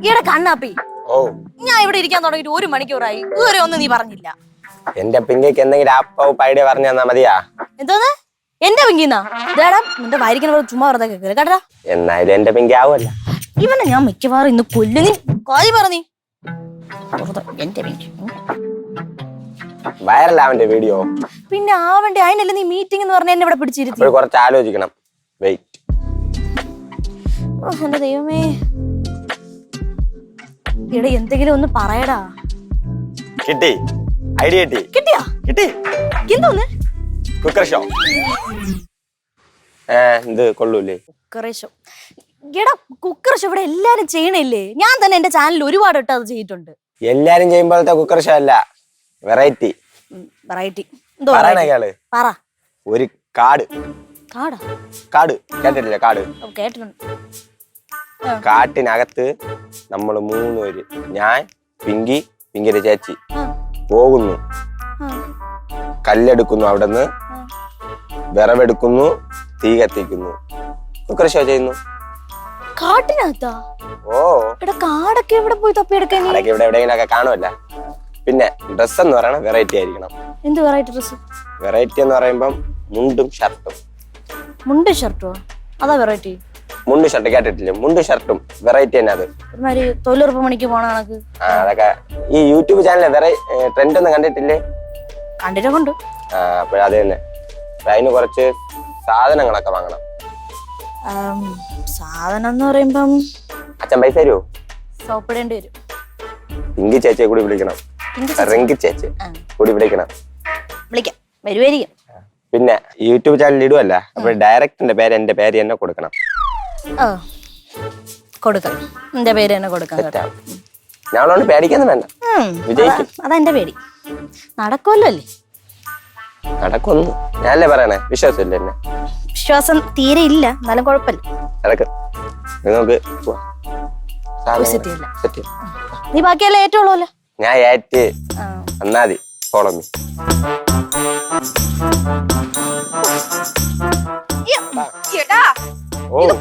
ഈടെ കണ്ണാപ്പി ഓ ഞാൻ ഇവിടെ ഇരിക്കാൻ തുടങ്ങിയിട്ട് 1 മണിക്കൂറായി ഇതുവരെ ഒന്നും നീ പറഞ്ഞില്ല. എന്റെ പിങ്കയ്ക്ക് എന്തെങ്കിലും ആപ്പ് ഐഡിയ പറഞ്ഞു തന്നാ മതിയാ. എന്തോന്ന് എന്റെ പിങ്കിന്നാ ഇതാടാ നിന്റെ വായിരിക്കണ ചുമ്മാ വെറുതെ കേട്ടാ. എന്നാലും എന്റെ പിങ്കി ആവുമല്ല. ഇവനെ ഞാൻ മിക്കവാറും ഇന്ന് കൊല്ലു. നീ കാര്യം പറഞ്ഞീ എന്റെ പിങ്കി വൈറലാവന്റെ വീഡിയോ പിന്നെ ആവണ്ടേ. അതിനല്ലേ നീ മീറ്റിംഗ് എന്ന് പറഞ്ഞ എന്നെ ഇവിടെ പിടിച്ചിരുത്തി. അപ്പോൾ കുറച്ച് ആലോചിക്കണം. വെയിറ്റ്. ഓ എന്റെ ദൈവമേ ഇവിടെ എന്തെങ്കിലും ഒന്ന് പറയടാ. കിട്ടി ഐഡിയ കിട്ടിയാ കിട്ടി. എന്തോന്ന് കുക്കർ ഷോ. എന്ത് കൊള്ളൂലേ കുക്കർ ഷോ? എടാ കുക്കർ ഷോ ഇവിടെ എല്ലാരും ചെയ്യണില്ലേ? ഞാൻ തന്നെ എന്റെ ചാനലിൽ ഒരുപാട് ഇട്ട് അത് ചെയ്തിട്ടുണ്ട്. എല്ലാരും ചെയ്യുമ്പോഴത്തെ കുക്കർ ഷോ അല്ല, വെറൈറ്റി. വെറൈറ്റി പറ. ഒരു കാട് കേട്ടിട്ടില്ല? കാട് കേട്ടിട്ടുണ്ട്. കാട്ടിനകത്ത് നമ്മൾ 3 പേര്, ഞാൻ, പിങ്കി, പിങ്കിയുടെ ചേച്ചി പോകുന്നു. കല്ലെടുക്കുന്നു, അവിടുന്ന് വിറവെടുക്കുന്നു, തീ കത്തിക്കുന്നു, കുക്കർ ഷോ ചെയ്യുന്നു. കാട്ടിനകത്താ? ഓ എടാ കാടൊക്കെ എവിടെ പോയി തപ്പിയെടുക്കാൻ? ഇവിടെ എവിടെയെങ്കിലൊക്കെ കാണുമല്ല. പിന്നെ ഡ്രസ് എന്ന് പറയണ വെറൈറ്റി ആയിരിക്കണം. എന്ത് വെറൈറ്റി ഡ്രസ്? വെറൈറ്റി എന്ന് പറയുമ്പം മുണ്ടും ഷർട്ടും. മുണ്ടും ഷർട്ടോ? അതാ വെറൈറ്റി? മുണ്ടും ഷർട്ട് കേട്ടിട്ടില്ലേ? മുണ്ടും ഷർട്ടും വെറൈറ്റി തന്നെ. അത് ഒരുമാതിരി തൊഴിലുറപ്പ് പണിക്ക് പോണ കണക്ക്. അതൊക്കെ ഈ യൂട്യൂബ് ചാനലിലെ ട്രെൻഡ് ഒന്നും കണ്ടിട്ടില്ലേ? കണ്ടിട്ടുണ്ട്. അപ്പോഴത് തന്നെ. അതിന് കുറച്ച് സാധനങ്ങളൊക്കെ വാങ്ങണം. സാധനം എന്ന് പറയുമ്പം അച്ഛൻ പൈസ തരുമോ? സോപ്പിടേണ്ടി വരും. പിങ്കി ചേച്ചിയെ കൂടി വിളിക്കണം. റിങ്കി ചേച്ചി കൂടി വിളിക്കണം. വിളിക്കാം, വരുമായിരിക്കും. പിന്നെ യൂട്യൂബ് ചാനൽ ഇടുവല്ല, അപ്പൊ ഡയറക്ടറിന്റെ പേര് എന്റെ പേര് തന്നെ കൊടുക്കണം. കൊടുക്കണം, എന്റെ പേര് തന്നെ കൊടുക്കാം. ഞങ്ങളോട് പേടിക്കൊന്നും വേണ്ട, വിജയിക്കും. അതെന്റെ പേടി. നടക്കുമല്ലോ അല്ലേ? നടക്കൊന്നു ഞാനല്ലേ പറയണേ, വിശ്വാസമില്ല എന്നെ? വിശ്വാസം തീരെ ഇല്ല, എന്നാലും കുഴപ്പമില്ല. നടക്ക്, നിങ്ങൾക്ക് നീ ബാക്കിയല്ലേ ഏറ്റുള്ളൂല്ലോ. ഞാൻ ഏറ്റ് എന്നാതി ഫോളോ.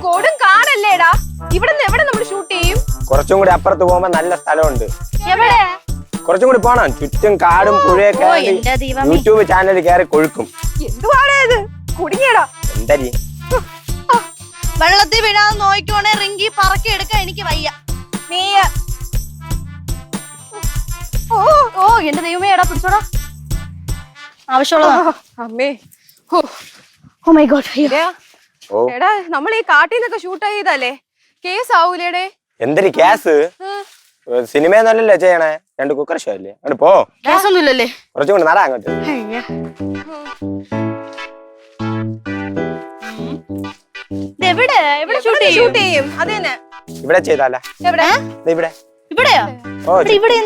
കൊടും കാടല്ലേടാ, ഇവിടെ നമ്മൾ ഷൂട്ട് ചെയ്യും. കുറച്ചും കൂടി അപ്പുറത്ത് പോകുമ്പോ നല്ല സ്ഥലമുണ്ട്. കുറച്ചും കൂടി പോണം. ചുറ്റും കാടും പുഴയൊക്കെ. യൂട്യൂബ് ചാനൽ കയറി കൊഴുക്കും. എന്തുവാടാ ഇത്? കുടുങ്ങിയടാ. എന്തരി വെള്ളത്തിൽ വീഴാതെ നോക്കിക്കോണേ റിങ്കി. പറക്കി എടുക്കാൻ എനിക്ക് വയ്യ. നീ ഓ എന്റെ ദൈവമേ, എടാ പിടിച്ചോടാ. ആവശ്യമുള്ളതാ അമ്മേ. Oh my god. എടാ നമ്മൾ ഈ കാട്ടിന്നൊക്കെ ഷൂട്ട് ചെയ്തല്ലേ, കേസ് ആവൂലേടേ? എന്തൊരു കേസ്? സിനിമയെന്നല്ലല്ലോ ചെയ്യണേ, 2 കുക്കർ ഷോ അല്ലേ? അങ്ങോട്ട് പോ. കേസൊന്നുമില്ലല്ലേ? കുറച്ചും കൂടി നടാ അങ്ങോട്ട്. എവിടെ ഷൂട്ട് ചെയ്യും? അതന്നെ ഇവിടെ ചെയ്താല? ഇവിടെ ഇവിടെയോ? ഇവിടെ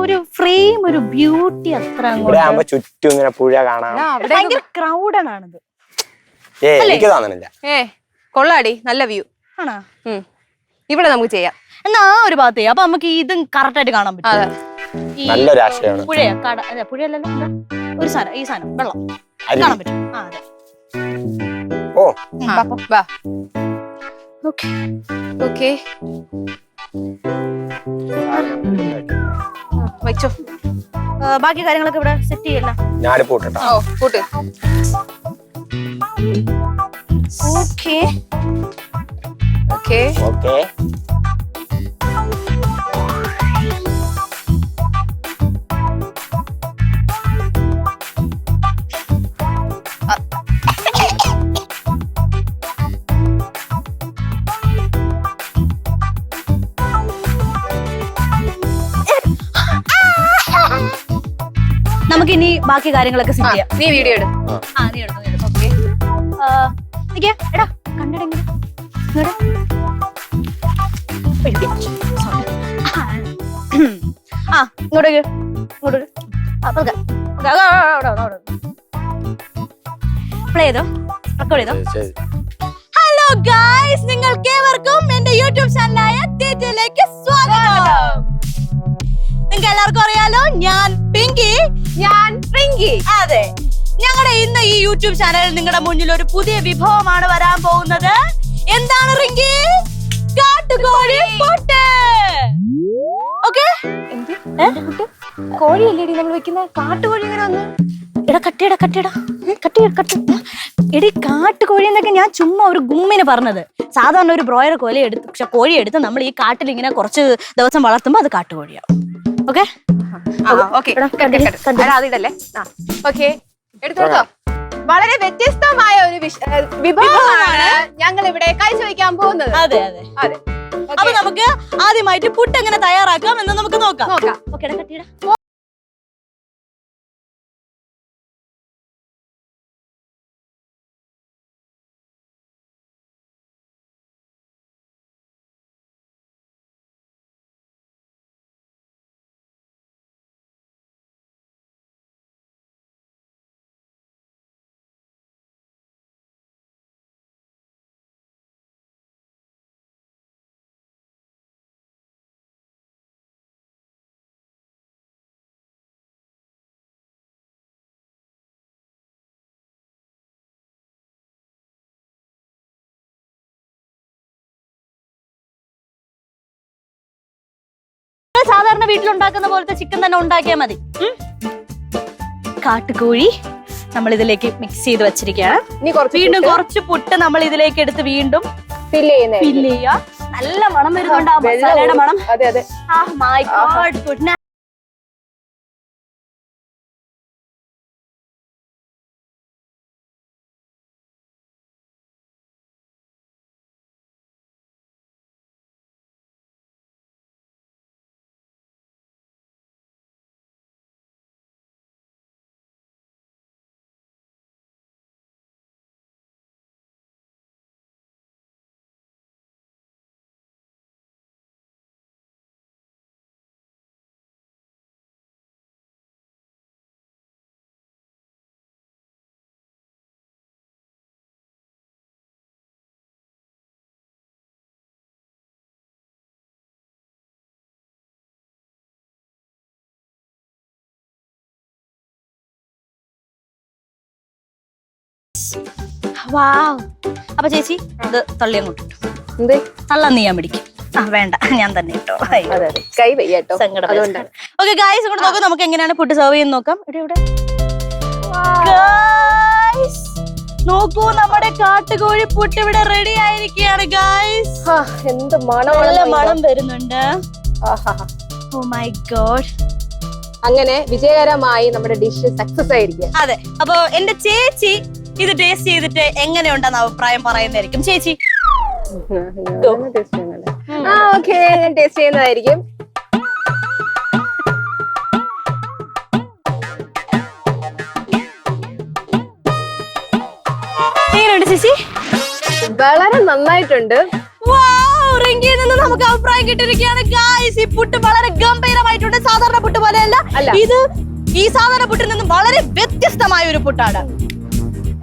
ഒരു ഫ്രെയിം, ഒരു ബ്യൂട്ടി. അത്ര ഇവിടെ ആകുമ്പോ ചുറ്റും ഇങ്ങനെ പുഴ കാണാം. ഭയങ്കര ക്രൗഡഡ് ആണിത്. എനിക്ക് തോന്നണില്ല. കൊള്ളാടി, നല്ല വ്യൂ ആണോ? ഇവിടെ നമുക്ക് ചെയ്യാം. എന്നാ ഒരു ഭാഗത്ത് അപ്പൊ നമുക്ക് ഇതും കറക്റ്റ് ആയിട്ട് കാണാൻ പറ്റും. നല്ലൊരു ആശയമാണ്. പുഴയോ കട? അല്ല പുഴയല്ലല്ലോ, ഒരു സാധനം, ഈ സാധനം വെള്ളം കാണാൻ പറ്റും. അതെ. ഓ വാ. ഓക്കേ ഓക്കേ വെച്ചോ. ബാക്കി കാര്യങ്ങളൊക്കെ ഇവിടെ സെറ്റ് ചെയ്യല്ല. ഞാനിപ്പോ കൂട്ടട്ടോ. ഓ കൂട്ട്. Okay okay okay. നമുക്കിനി ബാക്കി കാര്യങ്ങളൊക്കെ സെറ്റ് ചെയ്യാം. നീ വീഡിയോ എടു. നീ എടുത്തു. ഓക്കെ എടാ കണ്ടിടെങ്കിലും പ്ലേ ചെയ്തോ, റെക്കോർഡ് ചെയ്തോ. ഹലോ ഗായ്സ്, നിങ്ങൾക്ക് ഏവർക്കും എന്റെ യൂട്യൂബ് ചാനലായ തിയേറ്ററിലേക്ക് സ്വാഗതം. നിങ്ങൾക്ക് എല്ലാവർക്കും അറിയാലോ, ഞാൻ പിങ്കി. ഞാൻ റിങ്കി. അതെ, ഞങ്ങളുടെ ഇന്ന് ഈ യൂട്യൂബ് ചാനലിൽ നിങ്ങളുടെ മുന്നിൽ ഒരു പുതിയ വിഭവമാണ് വരാൻ പോകുന്നത്. എന്താണ് റിങ്കി? കാട്ടുകോഴി പുട്ട്. ഓക്കേ? കോഴിയല്ലേടി നമ്മൾ വെക്കുന്ന കാട്ടുകോഴി ഇങ്ങനെ വന്നു. എടാ കട്ടിയടാ എടി കാട്ടുകോഴി എന്നൊക്കെ ഞാൻ ചുമ്മാ ഒരു ഗുമ്മിന് പറഞ്ഞത്. സാധാരണ ഒരു ബ്രോയർ കോഴി എടുത്ത് നമ്മൾ ഈ കാട്ടിൽ ഇങ്ങനെ കുറച്ച് ദിവസം വളർത്തുമ്പോ അത് കാട്ടുകോഴിയാവും. ഓക്കെ അതിടല്ലേ. ഓക്കെ എടുത്തോ. വളരെ വ്യത്യസ്തമായ ഒരു വിഭവമാണ് ഞങ്ങൾ ഇവിടെ കാഴ്ചവെക്കാൻ പോകുന്നത്. അതെ അപ്പൊ നമുക്ക് ആദ്യമായിട്ട് പുട്ട് എങ്ങനെ തയ്യാറാക്കാം എന്ന് നമുക്ക് നോക്കാം. ഓക്കേടാ കട്ടിയടാ. സാധാരണ വീട്ടിലുണ്ടാക്കുന്ന പോലത്തെ ചിക്കൻ തന്നെ ഉണ്ടാക്കിയാൽ മതി. കാട്ടുകോഴി നമ്മൾ ഇതിലേക്ക് മിക്സ് ചെയ്ത് വെച്ചിരിക്കുകയാണ്. വീണ്ടും കുറച്ച് പുട്ട് നമ്മൾ ഇതിലേക്ക് എടുത്ത് വീണ്ടും ഫില്ല് ചെയ്യുക. നല്ല മണം വരുന്നുണ്ട് ആ മസാലയുടെ മണം. My God, good night. അപ്പൊ ചേച്ചി ഇത് തള്ളി അങ്ങോട്ട് ഇട്ടു. തള്ളാൻ നീ ഞാൻ പിടിക്കും. വേണ്ട, ഞാൻ തന്നെ ഇട്ടോ. കൈ വയ്യാട്ടോ. ഓക്കെ ഗായ്സ്, ഇങ്ങോട്ട് നോക്കാം നമുക്ക് എങ്ങനെയാണ് പുട്ട് സെർവ് ചെയ്യുന്ന നോക്കാം. ഇവിടെ നോക്കൂ, നമ്മുടെ കാട്ടുകോഴി പുട്ട് ഇവിടെ റെഡി ആയിരിക്കുകയാണ് ഗായ്സ്. എന്ത് നല്ല മണം വരുന്നുണ്ട്. Oh my god. അങ്ങനെ വിജയകരമായി നമ്മുടെ ഡിഷ് സക്സസ് ആയിരിക്കും. അതെ, അപ്പൊ എന്റെ ചേച്ചി ഇത് ടേസ്റ്റ് ചെയ്തിട്ട് എങ്ങനെയുണ്ടെന്ന് അഭിപ്രായം പറയുന്നതായിരിക്കും. ചേച്ചി ടേസ്റ്റ് ചെയ്യുന്നതായിരിക്കും. എങ്ങനെയുണ്ട് ചേച്ചി? വളരെ നന്നായിട്ടുണ്ട്. റിങ്കിയിൽ നിന്ന് നമുക്ക് അഭിപ്രായം കിട്ടിയിരിക്കുകയാണ് ഗായ്സ്. ഈ പുട്ട് വളരെ ഗംഭീരമായിട്ടുണ്ട്. സാധാരണ പുട്ട് പോലെയല്ല ഇത്. ഈ സാധാരണ പുട്ടിൽ നിന്നും വളരെ വ്യത്യസ്തമായ ഒരു പുട്ടാണ്.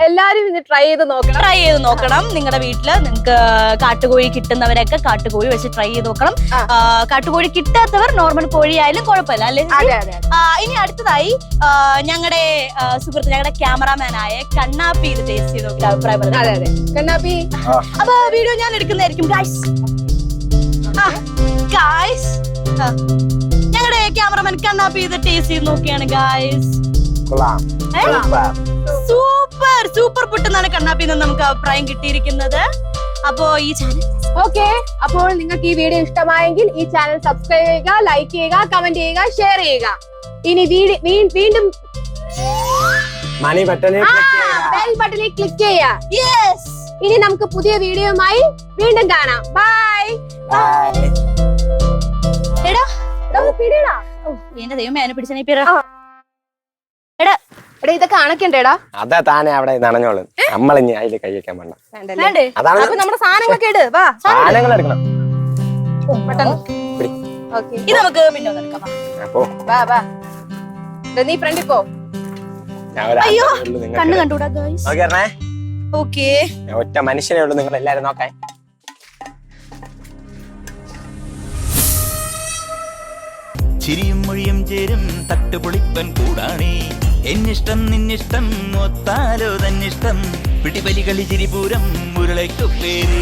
എല്ലാരും ഇത് ട്രൈ ചെയ്ത് നോക്കണം. നിങ്ങളുടെ വീട്ടില് നിങ്ങൾക്ക് കാട്ടുകോഴി കിട്ടുന്നവരൊക്കെ കാട്ടുകോഴി വെച്ച് ട്രൈ ചെയ്ത് നോക്കണം. കാട്ടുകോഴി കിട്ടാത്തവർ നോർമൽ കോഴി ആയാലും കുഴപ്പമില്ല അല്ലേ? ഇനി അടുത്തതായി ഞങ്ങളുടെ സുഹൃത്ത്, ഞങ്ങളുടെ ക്യാമറാമാനായ കണ്ണാപ്പി ഇത് ടേസ്റ്റ് ചെയ്ത് നോക്കി അഭിപ്രായം പറഞ്ഞു. കണ്ണാപ്പി, അപ്പൊ വീഡിയോ ഞാൻ എടുക്കുന്നതായിരിക്കും ഗായ്സ്. ഞങ്ങളുടെ ക്യാമറാമാൻ കണ്ണാപ്പി ഇത് ടേസ്റ്റ് ചെയ്ത് നോക്കിയാണ് ഗായ്സ്. സൂപ്പർ പുട്ടെന്നാണ് കണ്ണാപ്പിൽ നിന്ന് നമുക്ക് അഭിപ്രായം കിട്ടിയിരിക്കുന്നത്. അപ്പോ ഈ ചാനൽ അപ്പോൾ നിങ്ങൾക്ക് ഈ വീഡിയോ ഇഷ്ടമായെങ്കിൽ ഈ ചാനൽ സബ്സ്ക്രൈബ് ചെയ്യുക, ലൈക്ക് ചെയ്യുക, കമന്റ് ചെയ്യുക, ഷെയർ ചെയ്യുക. ഇനി വീണ്ടും ബെൽ ബട്ടണിൽ ക്ലിക്ക് ചെയ്യുക. ഇനി നമുക്ക് പുതിയ വീഡിയോയുമായി വീണ്ടും കാണാം. ബൈ. എന്റെ ദൈവമേ, അതിനെ പിടിച്ചെടാ. ഇതൊക്കെ അണക്കണ്ടേടാ. അതാ താനെ അവിടെ നനഞ്ഞോളൂ. നമ്മളിഞ്ഞ് അതില് കൈ വെക്കാൻ വേണ്ട. നമ്മുടെ സാധനങ്ങളൊക്കെ ഇട്. സാധനങ്ങൾ എടുക്കണം. ഇത് നമുക്ക് പിന്നെ എടുക്കാം. നീ ഫ്രണ്ടിൽ പോ. അയ്യോ, കണ്ണു കണ്ടൂടാ. ഒറ്റ മനുഷ്യനേ ഉള്ളൂ, നിങ്ങൾ എല്ലാരും നോക്കാൻ. ചിരിയും മൊഴിയും ചേരും തട്ടുപൊളിപ്പൻ കൂടാണേ. എന്നിഷ്ടം നിന്നിഷ്ടം ഒത്താലോ തന്നിഷ്ടം. പിടിപലി കളി ചിരിപൂരം മുരളയ്ക്കു പേര്.